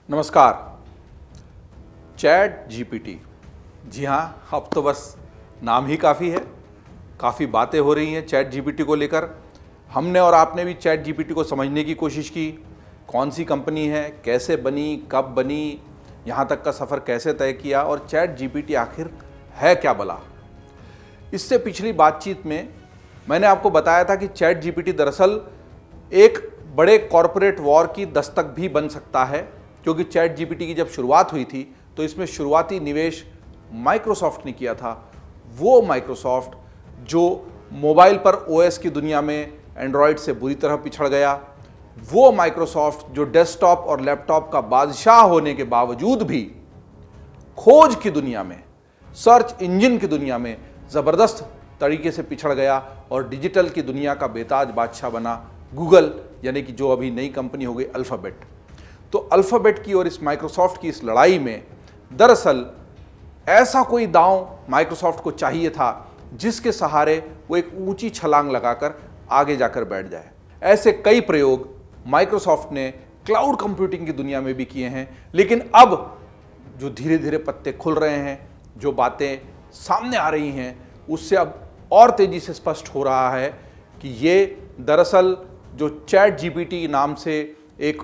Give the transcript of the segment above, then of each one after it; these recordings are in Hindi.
नमस्कार। चैट जीपीटी, जी हाँ, अब तो बस नाम ही काफ़ी है। काफ़ी बातें हो रही हैं चैट जीपीटी को लेकर। हमने और आपने भी चैट जीपीटी को समझने की कोशिश की। कौन सी कंपनी है, कैसे बनी, कब बनी, यहाँ तक का सफ़र कैसे तय किया और चैट जीपीटी आखिर है क्या भला। इससे पिछली बातचीत में मैंने आपको बताया था कि चैट जीपीटी दरअसल एक बड़े कॉरपोरेट वॉर की दस्तक भी बन सकता है, क्योंकि चैट जीपीटी की जब शुरुआत हुई थी तो इसमें शुरुआती निवेश माइक्रोसॉफ्ट ने किया था। वो माइक्रोसॉफ्ट जो मोबाइल पर ओएस की दुनिया में एंड्रॉयड से बुरी तरह पिछड़ गया, वो माइक्रोसॉफ्ट जो डेस्कटॉप और लैपटॉप का बादशाह होने के बावजूद भी खोज की दुनिया में, सर्च इंजन की दुनिया में ज़बरदस्त तरीके से पिछड़ गया और डिजिटल की दुनिया का बेताज बादशाह बना गूगल, यानी कि जो अभी नई कंपनी हो गई अल्फ़ाबेट। तो अल्फ़ाबेट की और इस माइक्रोसॉफ्ट की इस लड़ाई में दरअसल ऐसा कोई दांव माइक्रोसॉफ्ट को चाहिए था जिसके सहारे वो एक ऊंची छलांग लगाकर आगे जाकर बैठ जाए। ऐसे कई प्रयोग माइक्रोसॉफ्ट ने क्लाउड कंप्यूटिंग की दुनिया में भी किए हैं, लेकिन अब जो धीरे धीरे पत्ते खुल रहे हैं, जो बातें सामने आ रही हैं, उससे अब और तेज़ी से स्पष्ट हो रहा है कि ये दरअसल जो चैट जीपीटी नाम से एक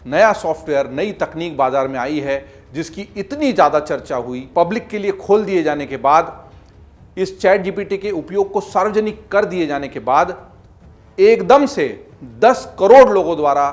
नया सॉफ्टवेयर, नई तकनीक बाजार में आई है, जिसकी इतनी ज़्यादा चर्चा हुई, पब्लिक के लिए खोल दिए जाने के बाद, इस चैट जीपीटी के उपयोग को सार्वजनिक कर दिए जाने के बाद एकदम से 10 करोड़ लोगों द्वारा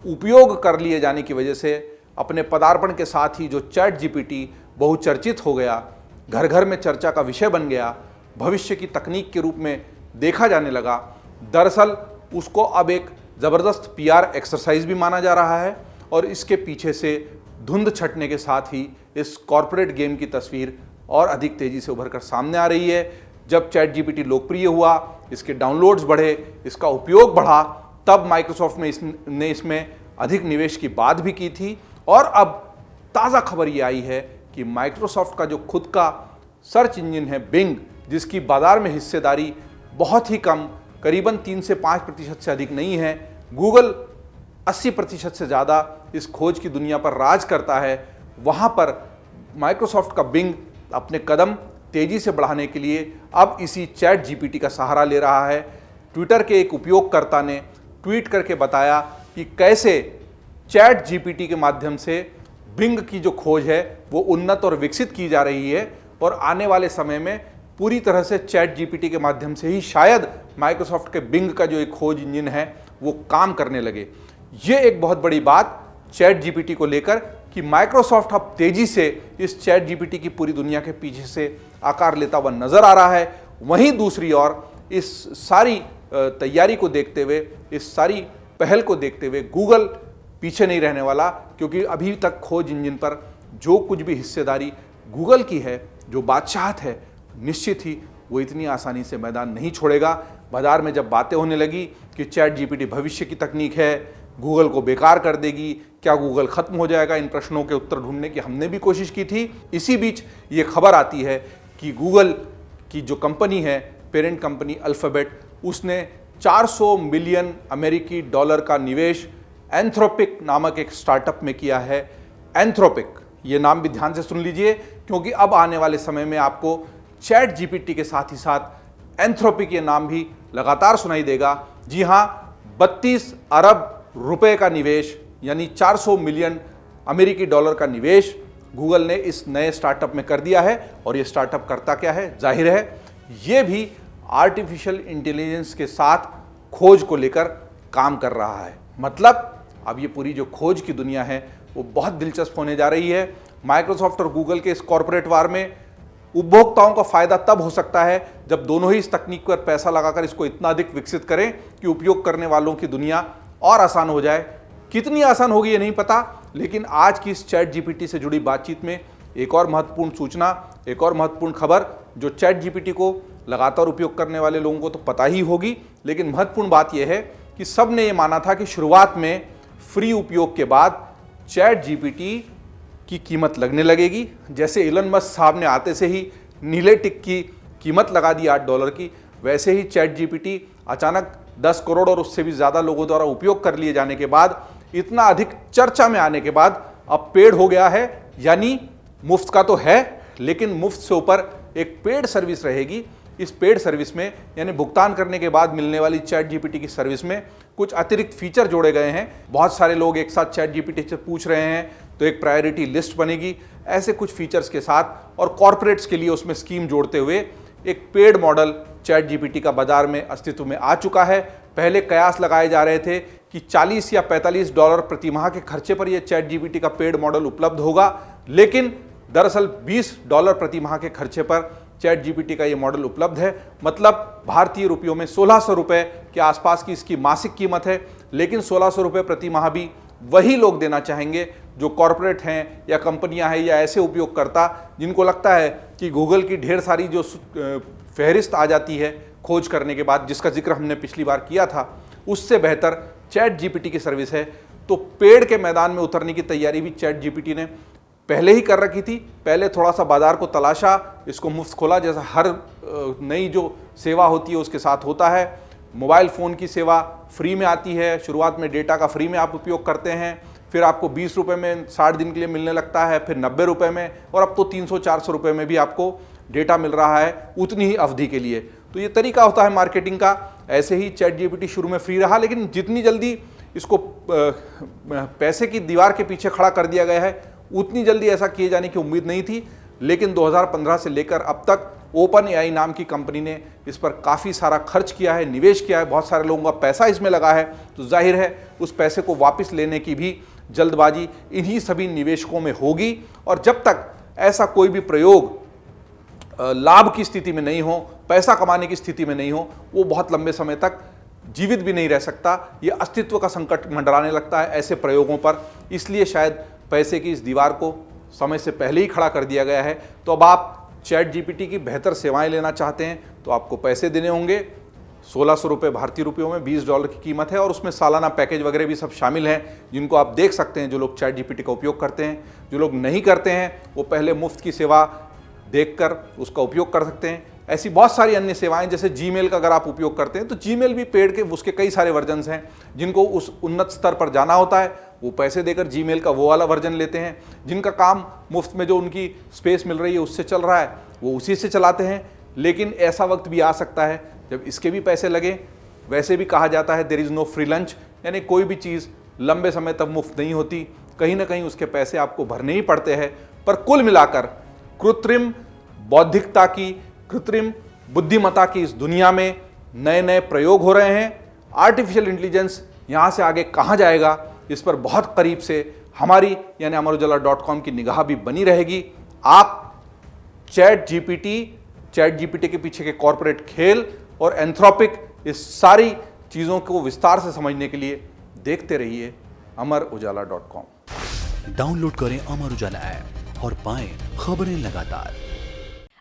उपयोग कर लिए जाने की वजह से अपने पदार्पण के साथ ही जो चैट जीपीटी बहुचर्चित हो गया, घर घर में चर्चा का विषय बन गया, भविष्य की तकनीक के रूप में देखा जाने लगा। दरअसल उसको अब एक ज़बरदस्त पीआर एक्सरसाइज भी माना जा रहा है और इसके पीछे से धुंध छटने के साथ ही इस कॉरपोरेट गेम की तस्वीर और अधिक तेज़ी से उभर कर सामने आ रही है। जब चैट जीपीटी लोकप्रिय हुआ, इसके डाउनलोड्स बढ़े, इसका उपयोग बढ़ा, तब माइक्रोसॉफ्ट ने इसमें अधिक निवेश की बात भी की थी। और अब ताज़ा खबर ये आई है कि माइक्रोसॉफ्ट का जो खुद का सर्च इंजन है बिंग, जिसकी बाजार में हिस्सेदारी बहुत ही कम, करीबन 3 से 5% से अधिक नहीं है, गूगल 80% से ज़्यादा इस खोज की दुनिया पर राज करता है, वहाँ पर माइक्रोसॉफ्ट का बिंग अपने कदम तेज़ी से बढ़ाने के लिए अब इसी चैट जीपीटी का सहारा ले रहा है। ट्विटर के एक उपयोगकर्ता ने ट्वीट करके बताया कि कैसे चैट जीपीटी के माध्यम से बिंग की जो खोज है वो उन्नत और विकसित की जा रही है और आने वाले समय में पूरी तरह से चैट जीपीटी के माध्यम से ही शायद माइक्रोसॉफ्ट के बिंग का जो एक खोज इंजन है वो काम करने लगे। ये एक बहुत बड़ी बात चैट जीपीटी को लेकर कि माइक्रोसॉफ्ट अब तेजी से इस चैट जीपीटी की पूरी दुनिया के पीछे से आकार लेता हुआ नजर आ रहा है। वहीं दूसरी ओर इस सारी तैयारी को देखते हुए, इस सारी पहल को देखते हुए गूगल पीछे नहीं रहने वाला, क्योंकि अभी तक खोज इंजन पर जो कुछ भी हिस्सेदारी गूगल की है, जो बादशाहत है, निश्चित ही वो इतनी आसानी से मैदान नहीं छोड़ेगा। बाजार में जब बातें होने लगी कि चैट जीपीटी भविष्य की तकनीक है, गूगल को बेकार कर देगी, क्या गूगल खत्म हो जाएगा, इन प्रश्नों के उत्तर ढूंढने की हमने भी कोशिश की थी। इसी बीच ये खबर आती है कि गूगल की जो कंपनी है, पेरेंट कंपनी अल्फ़ाबेट, उसने 400 मिलियन अमेरिकी डॉलर का निवेश एंथ्रोपिक नामक एक स्टार्टअप में किया है। एंथ्रोपिक, ये नाम भी ध्यान से सुन लीजिए, क्योंकि अब आने वाले समय में आपको चैट जीपीटी के साथ ही साथ एंथ्रोपिक ये नाम भी लगातार सुनाई देगा। जी हाँ, 32 अरब रुपए का निवेश, यानी 400 मिलियन अमेरिकी डॉलर का निवेश गूगल ने इस नए स्टार्टअप में कर दिया है। और ये स्टार्टअप करता क्या है? जाहिर है ये भी आर्टिफिशियल इंटेलिजेंस के साथ खोज को लेकर काम कर रहा है। मतलब अब ये पूरी जो खोज की दुनिया है वो बहुत दिलचस्प होने जा रही है। माइक्रोसॉफ्ट और गूगल के इस कॉरपोरेट वार में उपभोक्ताओं का फायदा तब हो सकता है जब दोनों ही इस तकनीक पर पैसा लगाकर इसको इतना अधिक विकसित करें कि उपयोग करने वालों की दुनिया और आसान हो जाए। कितनी आसान होगी ये नहीं पता, लेकिन आज की इस चैट जीपीटी से जुड़ी बातचीत में एक और महत्वपूर्ण सूचना, एक और महत्वपूर्ण खबर, जो चैट जीपीटी को लगातार उपयोग करने वाले लोगों को तो पता ही होगी, लेकिन महत्वपूर्ण बात यह है कि सब ने ये माना था कि शुरुआत में फ्री उपयोग के बाद चैट जीपीटी की कीमत लगने लगेगी। जैसे इलन मस्क साहब ने आते से ही नीले टिक की कीमत लगा दी $8 की, वैसे ही चैट जीपीटी अचानक 10 करोड़ और उससे भी ज़्यादा लोगों द्वारा उपयोग कर लिए जाने के बाद इतना अधिक चर्चा में आने के बाद अब पेड हो गया है, यानी मुफ्त का तो है लेकिन मुफ्त से ऊपर एक पेड सर्विस रहेगी। इस पेड सर्विस में यानी भुगतान करने के बाद मिलने वाली चैट जीपीटी की सर्विस में कुछ अतिरिक्त फीचर जोड़े गए हैं। बहुत सारे लोग एक साथ चैट जीपीटी से पूछ रहे हैं तो एक प्रायोरिटी लिस्ट बनेगी, ऐसे कुछ फीचर्स के साथ। और कॉर्पोरेट्स के लिए उसमें स्कीम जोड़ते हुए एक पेड मॉडल चैट जीपीटी का बाजार में अस्तित्व में आ चुका है। पहले कयास लगाए जा रहे थे कि $40 या $45 प्रति माह के खर्चे पर यह चैट जीपीटी का पेड मॉडल उपलब्ध होगा, लेकिन दरअसल $20 प्रति माह के खर्चे पर चैट जीपीटी का ये मॉडल उपलब्ध है। मतलब भारतीय रुपयों में 1600 रुपये के आसपास की इसकी मासिक कीमत है। लेकिन 1600 रुपये प्रति माह भी वही लोग देना चाहेंगे जो कॉरपोरेट हैं या कंपनियां हैं या ऐसे उपयोगकर्ता जिनको लगता है कि गूगल की ढेर सारी जो फहरिस्त आ जाती है खोज करने के बाद, जिसका जिक्र हमने पिछली बार किया था, उससे बेहतर चैट जीपीटी की सर्विस है। तो पेड़ के मैदान में उतरने की तैयारी भी चैट जीपीटी ने पहले ही कर रखी थी। पहले थोड़ा सा बाजार को तलाशा, इसको मुफ्त खोला, जैसा हर नई जो सेवा होती है उसके साथ होता है। मोबाइल फ़ोन की सेवा फ्री में आती है, शुरुआत में डेटा का फ्री में आप उपयोग करते हैं, फिर आपको 20 रुपये में 60 दिन के लिए मिलने लगता है, फिर 90 रुपये में, और अब तो 300-400 रुपये में भी आपको डेटा मिल रहा है उतनी ही अवधि के लिए। तो ये तरीका होता है मार्केटिंग का। ऐसे ही चैट जीपीटी शुरू में फ्री रहा, लेकिन जितनी जल्दी इसको पैसे की दीवार के पीछे खड़ा कर दिया गया है उतनी जल्दी ऐसा किए जाने की उम्मीद नहीं थी। लेकिन 2015 से लेकर अब तक ओपन एआई नाम की कंपनी ने इस पर काफ़ी सारा खर्च किया है, निवेश किया है, बहुत सारे लोगों का पैसा इसमें लगा है। तो जाहिर है उस पैसे को वापस लेने की भी जल्दबाजी इन्हीं सभी निवेशकों में होगी। और जब तक ऐसा कोई भी प्रयोग लाभ की स्थिति में नहीं हो, पैसा कमाने की स्थिति में नहीं हो, वो बहुत लंबे समय तक जीवित भी नहीं रह सकता। ये अस्तित्व का संकट मंडराने लगता है ऐसे प्रयोगों पर। इसलिए शायद पैसे की इस दीवार को समय से पहले ही खड़ा कर दिया गया है। तो अब आप चैट जीपीटी की बेहतर सेवाएं लेना चाहते हैं तो आपको पैसे देने होंगे। 1600 रुपये भारतीय रुपयों में $20 की कीमत है, और उसमें सालाना पैकेज वगैरह भी सब शामिल हैं जिनको आप देख सकते हैं। जो लोग चैट जीपीटी का उपयोग करते हैं, जो लोग नहीं करते हैं वो पहले मुफ्त की सेवा देखकर उसका उपयोग कर सकते हैं। ऐसी बहुत सारी अन्य सेवाएं, जैसे जीमेल का अगर आप उपयोग करते हैं तो जीमेल भी पेड के उसके कई सारे वर्जन्स हैं। जिनको उस उन्नत स्तर पर जाना होता है वो पैसे देकर जीमेल का वो वाला वर्जन लेते हैं। जिनका काम मुफ्त में जो उनकी स्पेस मिल रही है उससे चल रहा है वो उसी से चलाते हैं। लेकिन ऐसा वक्त भी आ सकता है जब इसके भी पैसे लगे। वैसे भी कहा जाता है there is no free lunch, यानी कोई भी चीज़ लंबे समय तक मुफ्त नहीं होती, कहीं ना कहीं उसके पैसे आपको भरने ही पड़ते हैं। पर कुल मिलाकर कृत्रिम बौद्धिकता की, कृत्रिम बुद्धिमत्ता की इस दुनिया में नए नए प्रयोग हो रहे हैं। आर्टिफिशियल इंटेलिजेंस यहाँ से आगे कहाँ जाएगा, इस पर बहुत करीब से हमारी यानी amarujala.com की निगाह भी बनी रहेगी। आप चैट जीपीटी के पीछे के कॉर्पोरेट खेल और एंथ्रोपिक, इस सारी चीज़ों को विस्तार से समझने के लिए देखते रहिए amarujala.com। डाउनलोड करें अमर उजाला ऐप और पाएं खबरें लगातार।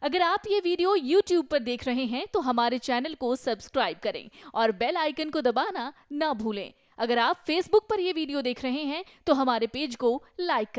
अगर आप ये वीडियो YouTube पर देख रहे हैं तो हमारे चैनल को सब्सक्राइब करें और बेल आइकन को दबाना ना भूलें। अगर आप Facebook पर ये वीडियो देख रहे हैं तो हमारे पेज को लाइक करें।